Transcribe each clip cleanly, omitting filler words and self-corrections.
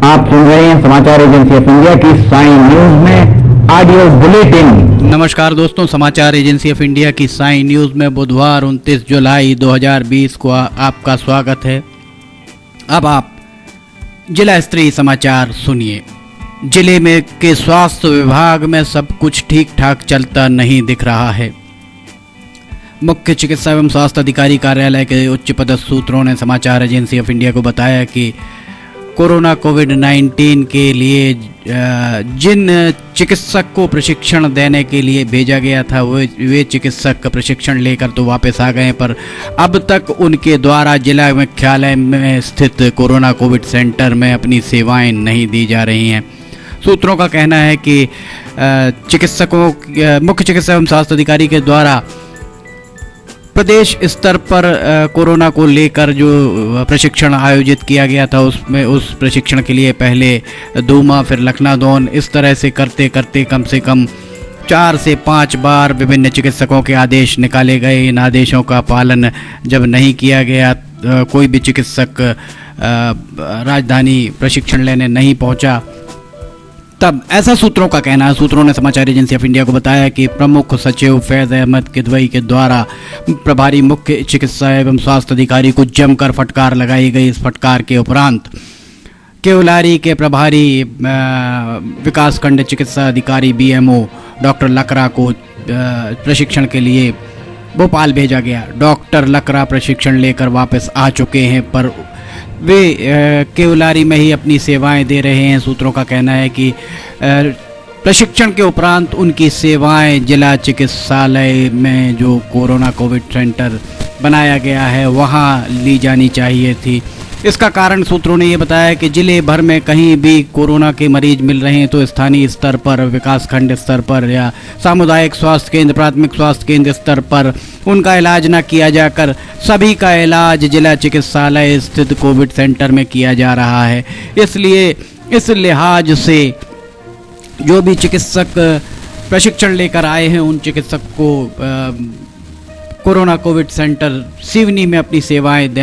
आप सुन रहे हैं समाचार एजेंसी ऑफ इंडिया की साइन न्यूज में ऑडियो बुलेटिन। नमस्कार दोस्तों, समाचार एजेंसी ऑफ इंडिया की साइन न्यूज में बुधवार 29 जुलाई 2020 को आपका स्वागत है। अब आप जिला स्तरीय समाचार सुनिए। जिले में के स्वास्थ्य विभाग में सब कुछ ठीक ठाक चलता नहीं दिख रहा है। मुख्य चिकित्सा एवं स्वास्थ्य अधिकारी कार्यालय के उच्च पदस्थ सूत्रों ने समाचार एजेंसी ऑफ इंडिया को बताया कि कोरोना कोविड-19 के लिए जिन चिकित्सक को प्रशिक्षण देने के लिए भेजा गया था वे चिकित्सक प्रशिक्षण लेकर तो वापस आ गए, पर अब तक उनके द्वारा जिला मुख्यालय में स्थित कोरोना कोविड सेंटर में अपनी सेवाएं नहीं दी जा रही हैं। सूत्रों का कहना है कि मुख्य चिकित्सा एवं स्वास्थ्य अधिकारी के द्वारा प्रदेश स्तर पर कोरोना को लेकर जो प्रशिक्षण आयोजित किया गया था उसमें उस प्रशिक्षण के लिए पहले दूमा फिर लखनादौन, इस तरह से करते करते कम से कम 4 से 5 बार विभिन्न चिकित्सकों के आदेश निकाले गए। इन आदेशों का पालन जब नहीं किया गया, कोई भी चिकित्सक राजधानी प्रशिक्षण लेने नहीं पहुंचा, तब ऐसा सूत्रों का कहना है। सूत्रों ने समाचार एजेंसी ऑफ इंडिया को बताया कि प्रमुख सचिव फैज़ अहमद किदवई के द्वारा प्रभारी मुख्य चिकित्सा एवं स्वास्थ्य अधिकारी को जमकर फटकार लगाई गई। इस फटकार के उपरांत केवलारी के प्रभारी विकासखंड चिकित्सा अधिकारी BMO डॉक्टर लकरा को प्रशिक्षण के लिए भोपाल भेजा गया। डॉक्टर लकरा प्रशिक्षण लेकर वापस आ चुके हैं, पर वे केवलारी में ही अपनी सेवाएं दे रहे हैं। सूत्रों का कहना है कि प्रशिक्षण के उपरांत उनकी सेवाएं जिला चिकित्सालय में जो कोरोना कोविड सेंटर बनाया गया है वहां ली जानी चाहिए थी। इसका कारण सूत्रों ने ये बताया कि जिले भर में कहीं भी कोरोना के मरीज मिल रहे हैं तो स्थानीय स्तर पर, विकासखंड स्तर पर या सामुदायिक स्वास्थ्य केंद्र, प्राथमिक स्वास्थ्य केंद्र स्तर पर उनका इलाज न किया जाकर सभी का इलाज जिला चिकित्सालय स्थित कोविड सेंटर में किया जा रहा है। इसलिए इस लिहाज से जो भी चिकित्सक प्रशिक्षण लेकर आए हैं उन चिकित्सक को कोरोना कोविड सेंटर सिवनी में अपनी सेवाएं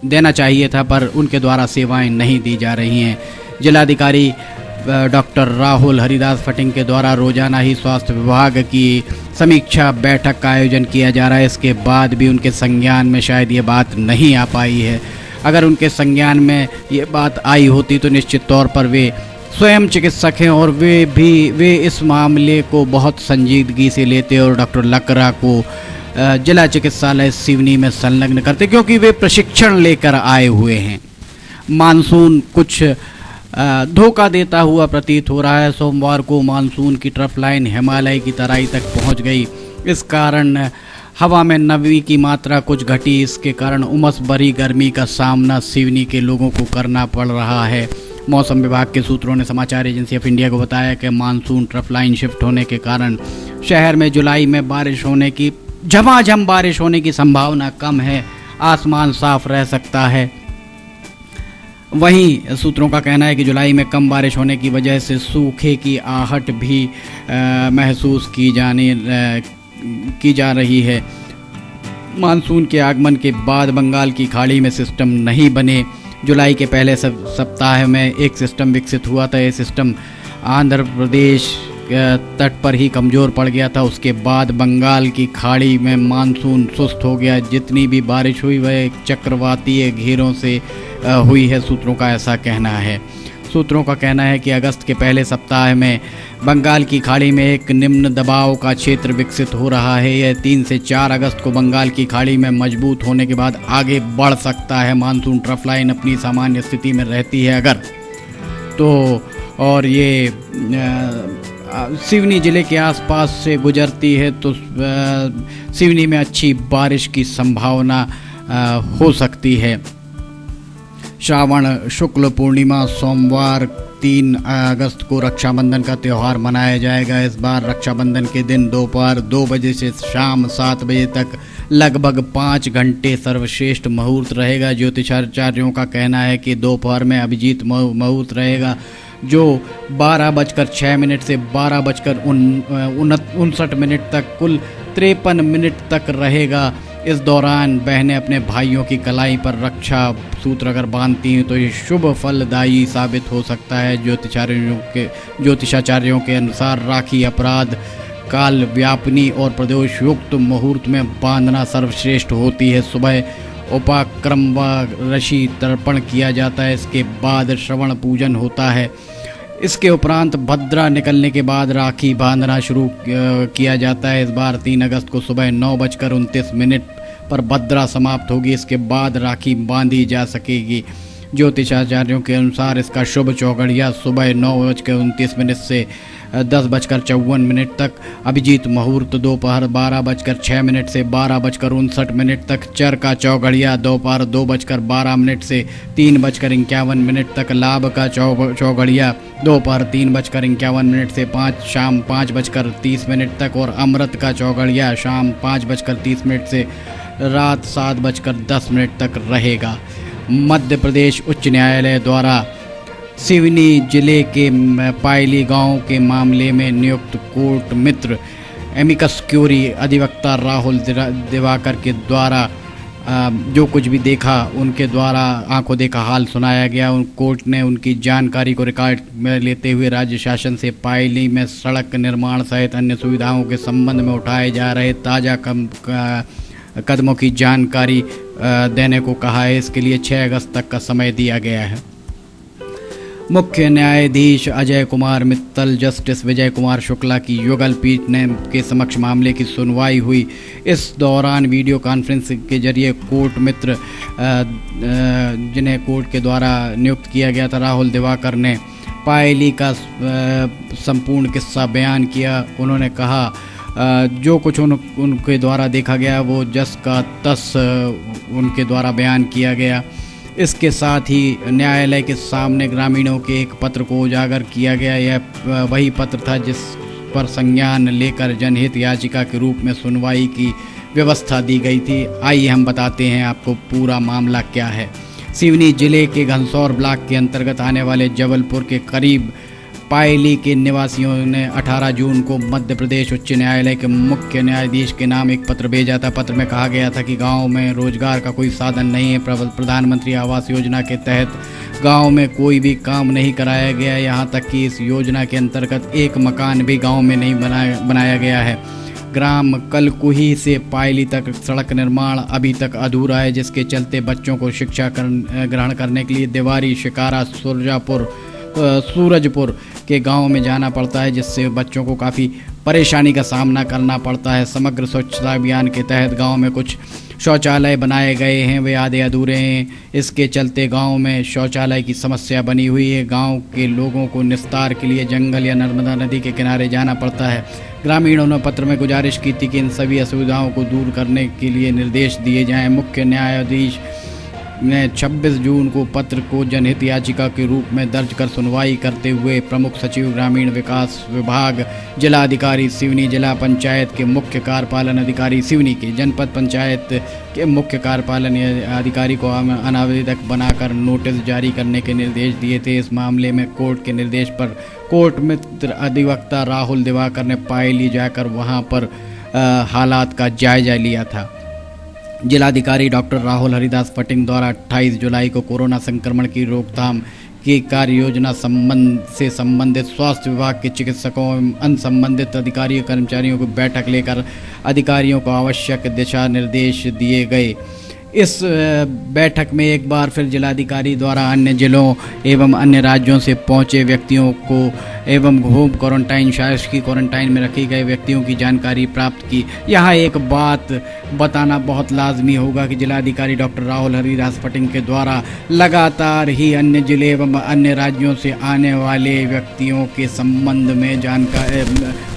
देना चाहिए था, पर उनके द्वारा सेवाएं नहीं दी जा रही हैं। जिलाधिकारी डॉक्टर राहुल हरिदास फटिंग के द्वारा रोजाना ही स्वास्थ्य विभाग की समीक्षा बैठक का आयोजन किया जा रहा है। इसके बाद भी उनके संज्ञान में शायद ये बात नहीं आ पाई है। अगर उनके संज्ञान में ये बात आई होती तो निश्चित तौर पर वे स्वयं चिकित्सक हैं और वे इस मामले को बहुत संजीदगी से लेते और डॉक्टर लकरा को जिला चिकित्सालय सिवनी में संलग्न करते, क्योंकि वे प्रशिक्षण लेकर आए हुए हैं। मानसून कुछ धोखा देता हुआ प्रतीत हो रहा है। सोमवार को मानसून की ट्रफ लाइन हिमालय की तराई तक पहुंच गई। इस कारण हवा में नमी की मात्रा कुछ घटी। इसके कारण उमस भरी गर्मी का सामना सिवनी के लोगों को करना पड़ रहा है। मौसम विभाग के सूत्रों ने समाचार एजेंसी ऑफ इंडिया को बताया कि मानसून ट्रफ लाइन शिफ्ट होने के कारण शहर में जुलाई में झमाझम बारिश होने की संभावना कम है। आसमान साफ रह सकता है। वहीं सूत्रों का कहना है कि जुलाई में कम बारिश होने की वजह से सूखे की आहट भी महसूस की जा रही है। मानसून के आगमन के बाद बंगाल की खाड़ी में सिस्टम नहीं बने। जुलाई के पहले सप्ताह में एक सिस्टम विकसित हुआ था। यह सिस्टम आंध्र प्रदेश तट पर ही कमज़ोर पड़ गया था। उसके बाद बंगाल की खाड़ी में मानसून सुस्त हो गया। जितनी भी बारिश हुई वह चक्रवातीय घेरों से हुई है, सूत्रों का ऐसा कहना है। सूत्रों का कहना है कि अगस्त के पहले सप्ताह में बंगाल की खाड़ी में एक निम्न दबाव का क्षेत्र विकसित हो रहा है। यह 3 से 4 अगस्त को बंगाल की खाड़ी में मजबूत होने के बाद आगे बढ़ सकता है। मानसून ट्रफ लाइन अपनी सामान्य स्थिति में रहती है अगर तो, और ये सिवनी जिले के आसपास से गुजरती है तो सिवनी में अच्छी बारिश की संभावना हो सकती है। श्रावण शुक्ल पूर्णिमा सोमवार 3 अगस्त को रक्षाबंधन का त्यौहार मनाया जाएगा। इस बार रक्षाबंधन के दिन दोपहर 2 बजे से शाम 7 बजे तक लगभग 5 घंटे सर्वश्रेष्ठ मुहूर्त रहेगा। ज्योतिषाचार्योों का कहना है कि दोपहर में अभिजीत मुहूर्त रहेगा जो 12:06 से 12:59 तक कुल 53 मिनट तक रहेगा। इस दौरान बहनें अपने भाइयों की कलाई पर रक्षा सूत्र अगर बांधती हैं तो ये शुभ फलदायी साबित हो सकता है। ज्योतिषाचार्यों के अनुसार राखी अपराध काल व्यापिनी और प्रदोषयुक्त मुहूर्त में बांधना सर्वश्रेष्ठ होती है। सुबह उपाक्रम व ऋषि तर्पण किया जाता है, इसके बाद श्रवण पूजन होता है। इसके उपरांत भद्रा निकलने के बाद राखी बांधना शुरू किया जाता है। इस बार 3 अगस्त को सुबह 9:29 पर भद्रा समाप्त होगी। इसके बाद राखी बांधी जा सकेगी। ज्योतिषाचार्यों के अनुसार इसका शुभ चौघड़िया सुबह 9:29 से 10:54 तक, अभिजीत मुहूर्त दोपहर 12:06 से 12:59 तक, चर का चौघड़िया दोपहर 2:12 से 3:51 तक, लाभ का चौघड़िया दोपहर 3:51 से शाम 5:30 तक और अमृत का चौघड़िया शाम 5:30 से रात 7:10 तक रहेगा। मध्य प्रदेश उच्च न्यायालय द्वारा सिवनी जिले के पायली गांव के मामले में नियुक्त कोर्ट मित्र एमिकस क्यूरी अधिवक्ता राहुल दिवाकर के द्वारा जो कुछ भी देखा उनके द्वारा आंखों देखा हाल सुनाया गया। कोर्ट ने उनकी जानकारी को रिकॉर्ड में लेते हुए राज्य शासन से पायली में सड़क निर्माण सहित अन्य सुविधाओं के संबंध में उठाए जा रहे ताज़ा कदमों की जानकारी देने को कहा है। इसके लिए 6 अगस्त तक का समय दिया गया है। मुख्य न्यायाधीश अजय कुमार मित्तल, जस्टिस विजय कुमार शुक्ला की युगल पीठ ने के समक्ष मामले की सुनवाई हुई। इस दौरान वीडियो कॉन्फ्रेंस के जरिए कोर्ट मित्र जिन्हें कोर्ट के द्वारा नियुक्त किया गया था राहुल दिवाकर ने पायली का संपूर्ण किस्सा बयान किया। उन्होंने कहा जो कुछ उनके द्वारा देखा गया वो जस का तस उनके द्वारा बयान किया गया। इसके साथ ही न्यायालय के सामने ग्रामीणों के एक पत्र को उजागर किया गया। यह वही पत्र था जिस पर संज्ञान लेकर जनहित याचिका के रूप में सुनवाई की व्यवस्था दी गई थी। आइए हम बताते हैं आपको पूरा मामला क्या है। सिवनी जिले के घनसौर ब्लॉक के अंतर्गत आने वाले जबलपुर के करीब पायली के निवासियों ने 18 जून को मध्य प्रदेश उच्च न्यायालय के मुख्य न्यायाधीश के नाम एक पत्र भेजा था। पत्र में कहा गया था कि गांव में रोजगार का कोई साधन नहीं है। प्रधानमंत्री आवास योजना के तहत गांव में कोई भी काम नहीं कराया गया। यहां तक कि इस योजना के अंतर्गत एक मकान भी गांव में नहीं बनाया गया है। ग्राम कलकुही से पायली तक सड़क निर्माण अभी तक अधूरा है, जिसके चलते बच्चों को शिक्षा ग्रहण करने के लिए देवारी, शिकारा, सूरजपुर के गांव में जाना पड़ता है, जिससे बच्चों को काफ़ी परेशानी का सामना करना पड़ता है। समग्र स्वच्छता अभियान के तहत गांव में कुछ शौचालय बनाए गए हैं, वे आधे अधूरे हैं। इसके चलते गांव में शौचालय की समस्या बनी हुई है। गांव के लोगों को निस्तार के लिए जंगल या नर्मदा नदी के किनारे जाना पड़ता है। ग्रामीणों ने पत्र में गुजारिश की थी कि इन सभी असुविधाओं को दूर करने के लिए निर्देश दिए जाएं। मुख्य न्यायाधीश ने 26 जून को पत्र को जनहित याचिका के रूप में दर्ज कर सुनवाई करते हुए प्रमुख सचिव ग्रामीण विकास विभाग, जिलाधिकारी सिवनी, जिला पंचायत के मुख्य कार्यपालन अधिकारी सिवनी के, जनपद पंचायत के मुख्य कार्यपालन अधिकारी को अनावेदक बनाकर नोटिस जारी करने के निर्देश दिए थे। इस मामले में कोर्ट के निर्देश पर कोर्ट मित्र अधिवक्ता राहुल दिवाकर ने पायली जाकर वहां पर हालात का जायजा लिया था। जिलाधिकारी डॉक्टर राहुल हरिदास फटिंग द्वारा 28 जुलाई को कोरोना संक्रमण की रोकथाम की कार्य योजना से संबंधित स्वास्थ्य विभाग के चिकित्सकों एवं अन्य संबंधित अधिकारियों कर्मचारियों को बैठक लेकर अधिकारियों को आवश्यक दिशा निर्देश दिए गए। इस बैठक में एक बार फिर जिलाधिकारी द्वारा अन्य जिलों एवं अन्य राज्यों से पहुंचे व्यक्तियों को एवं होम क्वारंटाइन, शासकीय क्वारंटाइन में रखे गए व्यक्तियों की जानकारी प्राप्त की। यहाँ एक बात बताना बहुत लाजमी होगा कि जिलाधिकारी डॉक्टर राहुल हरिदास फटिंग के द्वारा लगातार ही अन्य जिले एवं अन्य राज्यों से आने वाले व्यक्तियों के संबंध में जानकारी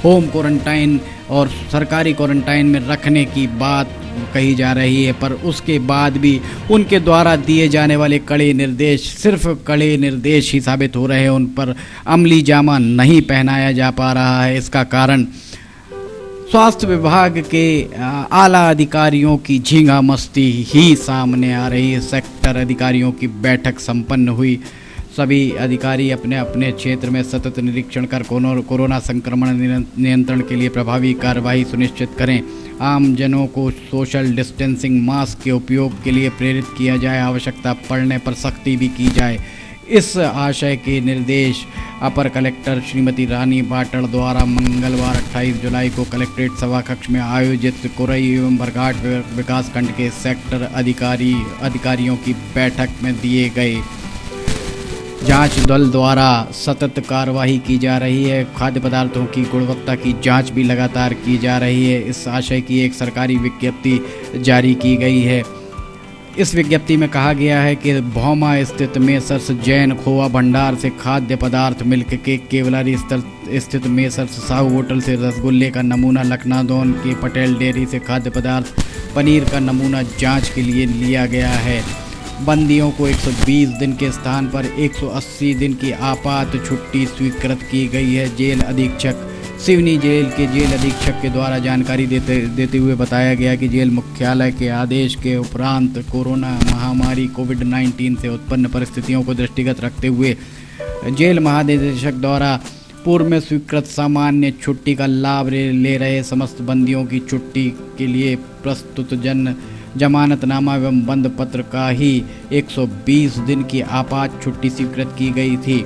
होम क्वारंटाइन और सरकारी क्वारंटाइन में रखने की बात कही जा रही है, पर उसके बाद भी उनके द्वारा दिए जाने वाले कड़े निर्देश सिर्फ कड़े निर्देश ही साबित हो रहे हैं, उन पर अमली जामा नहीं पहनाया जा पा रहा है। इसका कारण स्वास्थ्य विभाग के आला अधिकारियों की झींगा मस्ती ही सामने आ रही है। सेक्टर अधिकारियों की बैठक संपन्न हुई। सभी अधिकारी अपने अपने क्षेत्र में सतत निरीक्षण कर कोरोना संक्रमण नियंत्रण के लिए प्रभावी कार्रवाई सुनिश्चित करें। आम जनों को सोशल डिस्टेंसिंग मास्क के उपयोग के लिए प्रेरित किया जाए। आवश्यकता पड़ने पर सख्ती भी की जाए। इस आशय के निर्देश अपर कलेक्टर श्रीमती रानी बाटड़ द्वारा मंगलवार 28 जुलाई को कलेक्ट्रेट सभाकक्ष में आयोजित कोरई एवं बरघाट विकासखंड के सेक्टर अधिकारियों की बैठक में दिए गए। जांच दल द्वारा सतत कार्यवाही की जा रही है। खाद्य पदार्थों की गुणवत्ता की जांच भी लगातार की जा रही है। इस आशय की एक सरकारी विज्ञप्ति जारी की गई है। इस विज्ञप्ति में कहा गया है कि भौमा स्थित मेसर्स जैन खोआ भंडार से खाद्य पदार्थ मिल्क केक, केवलारी स्थित मेसर्स साहू होटल से रसगुल्ले का नमूना, लखनादौन के पटेल डेयरी से खाद्य पदार्थ पनीर का नमूना जांच के लिए लिया गया है। बंदियों को 120 दिन के स्थान पर 180 दिन की आपात छुट्टी स्वीकृत की गई है। जेल अधीक्षक सिवनी जेल के जेल अधीक्षक के द्वारा जानकारी देते हुए बताया गया कि जेल मुख्यालय के आदेश के उपरांत कोरोना महामारी कोविड-19 से उत्पन्न परिस्थितियों को दृष्टिगत रखते हुए जेल महानिदेशक द्वारा पूर्व में स्वीकृत सामान्य छुट्टी का लाभ ले रहे समस्त बंदियों की छुट्टी के लिए प्रस्तुत जमानतनामा एवं बंद पत्र का ही 120 दिन की आपात छुट्टी स्वीकृत की गई थी।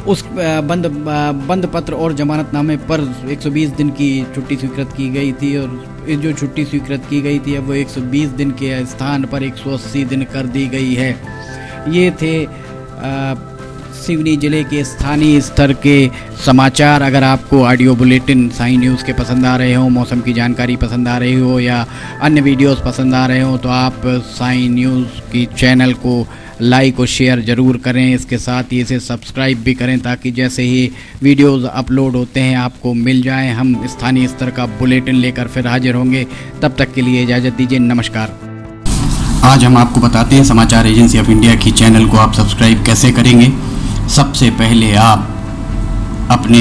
उस बंद पत्र और जमानतनामे पर 120 दिन की छुट्टी स्वीकृत की गई थी और जो छुट्टी स्वीकृत की गई थी अब वो 120 दिन के स्थान पर 180 दिन कर दी गई है। ये थे सिवनी जिले के स्थानीय स्तर के समाचार। अगर आपको ऑडियो बुलेटिन साई न्यूज़ के पसंद आ रहे हो, मौसम की जानकारी पसंद आ रही हो या अन्य वीडियोस पसंद आ रहे हो तो आप साई न्यूज़ की चैनल को लाइक और शेयर ज़रूर करें। इसके साथ ही इसे सब्सक्राइब भी करें ताकि जैसे ही वीडियोस अपलोड होते हैं आपको मिल जाएं। हम स्थानीय स्तर का बुलेटिन लेकर फिर हाजिर होंगे। तब तक के लिए इजाज़त दीजिए। नमस्कार। आज हम आपको बताते हैं समाचार एजेंसी ऑफ इंडिया की चैनल को आप सब्सक्राइब कैसे करेंगे। सबसे पहले आप अपने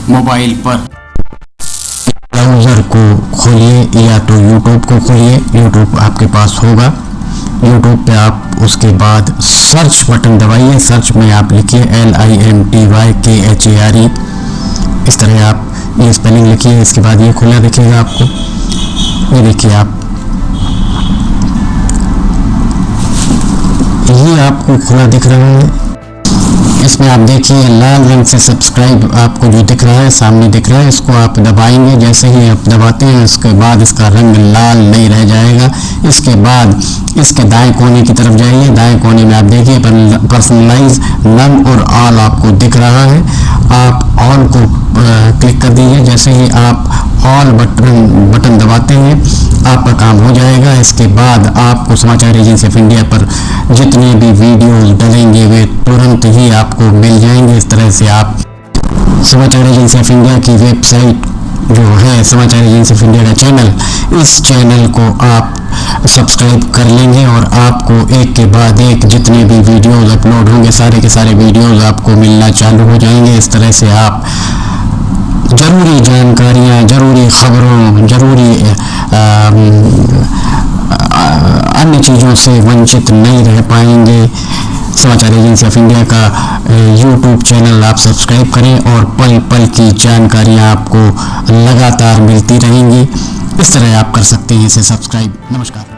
मोबाइल पर ब्राउज़र को खोलिए या तो यूट्यूब को खोलिए। यूट्यूब आपके पास होगा। यूट्यूब पे आप उसके बाद सर्च बटन दबाइए। सर्च में आप लिखिए LIMTYKHARE। इस तरह आप ये स्पेलिंग लिखिए। इसके बाद ये खुला दिखेगा आपको। ये देखिए आप ये आपको खुला दिख रहा है। इसमें आप देखिए लाल रंग से सब्सक्राइब आपको जो दिख रहा है सामने दिख रहा है, इसको आप दबाएंगे। जैसे ही आप दबाते हैं उसके बाद इसका रंग लाल नहीं रह जाएगा। इसके बाद इसके दाएं कोने की तरफ जाइए। दाएं कोने में आप देखिए पर्सनलाइज, नन और ऑल आपको दिख रहा है। आप ऑल को क्लिक कर दीजिए। जैसे ही आप ऑल बटन दबाते हैं आपका काम हो जाएगा। इसके बाद आपको समाचार एजेंसी ऑफ इंडिया पर जितने भी वीडियोस डलेंगे वे तुरंत ही आपको मिल जाएंगे। इस तरह से आप समाचार एजेंसी ऑफ इंडिया की वेबसाइट जो है समाचार एजेंसी ऑफ इंडिया का चैनल, इस चैनल को आप सब्सक्राइब कर लेंगे और आपको एक के बाद एक जितने भी वीडियोस अपलोड होंगे सारे के सारे वीडियोस आपको मिलना चालू हो जाएंगे। इस तरह से आप ज़रूरी जानकारियाँ, ज़रूरी खबरों, ज़रूरी अन्य चीज़ों से वंचित नहीं रह पाएंगे। समाचार एजेंसी ऑफ इंडिया का यूट्यूब चैनल आप सब्सक्राइब करें और पल पल की जानकारियाँ आपको लगातार मिलती रहेंगी। इस तरह आप कर सकते हैं इसे सब्सक्राइब। नमस्कार।